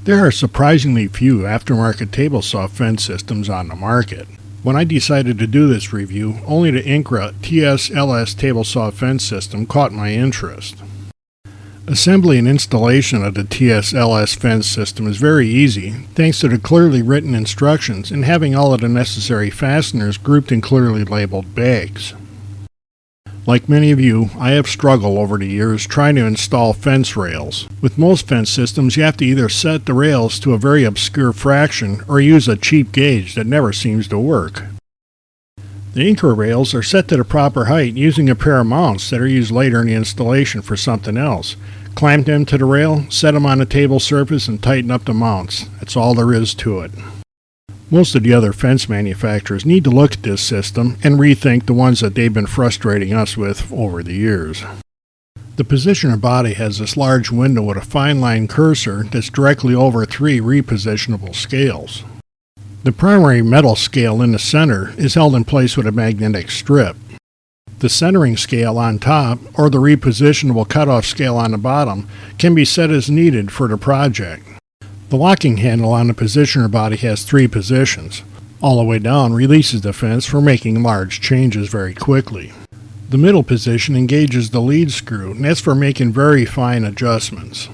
There are surprisingly few aftermarket table saw fence systems on the market. When I decided to do this review, only the INCRA TSLS table saw fence system caught my interest. Assembly and installation of the TSLS fence system is very easy thanks to the clearly written instructions and having all of the necessary fasteners grouped in clearly labeled bags. Like many of you, I have struggled over the years trying to install fence rails. With most fence systems, you have to either set the rails to a very obscure fraction or use a cheap gauge that never seems to work. The INCRA rails are set to the proper height using a pair of mounts that are used later in the installation for something else. Clamp them to the rail, set them on a table surface, and tighten up the mounts. That's all there is to it. Most of the other fence manufacturers need to look at this system and rethink the ones that they've been frustrating us with over the years. The positioner body has this large window with a fine line cursor that's directly over 3 repositionable scales. The primary metal scale in the center is held in place with a magnetic strip. The centering scale on top, or the repositionable cutoff scale on the bottom, can be set as needed for the project. The locking handle on the positioner body has 3 positions. All the way down releases the fence for making large changes very quickly. The middle position engages the lead screw, and that's for making very fine adjustments.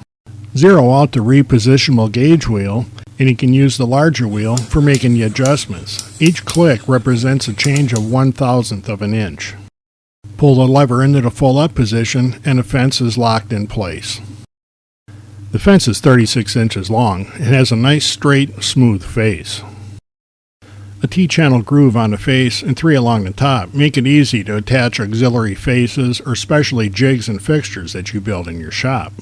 Zero out the repositionable gauge wheel, and you can use the larger wheel for making the adjustments. Each click represents a change of 1/1000th of an inch. Pull the lever into the full up position and the fence is locked in place. The fence is 36 inches long and has a nice straight, smooth face. A T-channel groove on the face and 3 along the top make it easy to attach auxiliary faces or specialty jigs and fixtures that you build in your shop.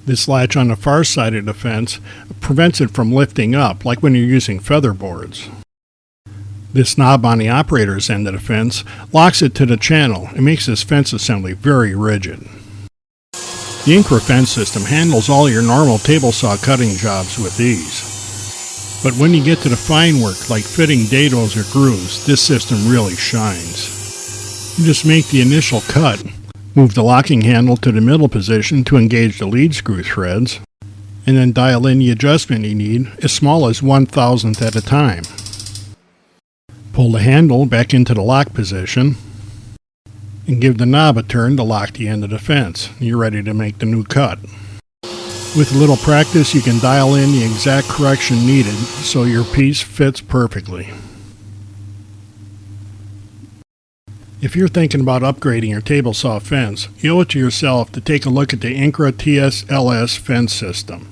This latch on the far side of the fence prevents it from lifting up like when you're using feather boards. This knob on the operator's end of the fence locks it to the channel and makes this fence assembly very rigid. The INCRA fence system handles all your normal table saw cutting jobs with ease. But when you get to the fine work like fitting dados or grooves, this system really shines. You just make the initial cut, move the locking handle to the middle position to engage the lead screw threads, and then dial in the adjustment you need as small as 1/1000th at a time. Pull the handle back into the lock position and give the knob a turn to lock the end of the fence. You're ready to make the new cut. With a little practice, you can dial in the exact correction needed so your piece fits perfectly. If you're thinking about upgrading your table saw fence, you owe it to yourself to take a look at the INCRA TSLS fence system.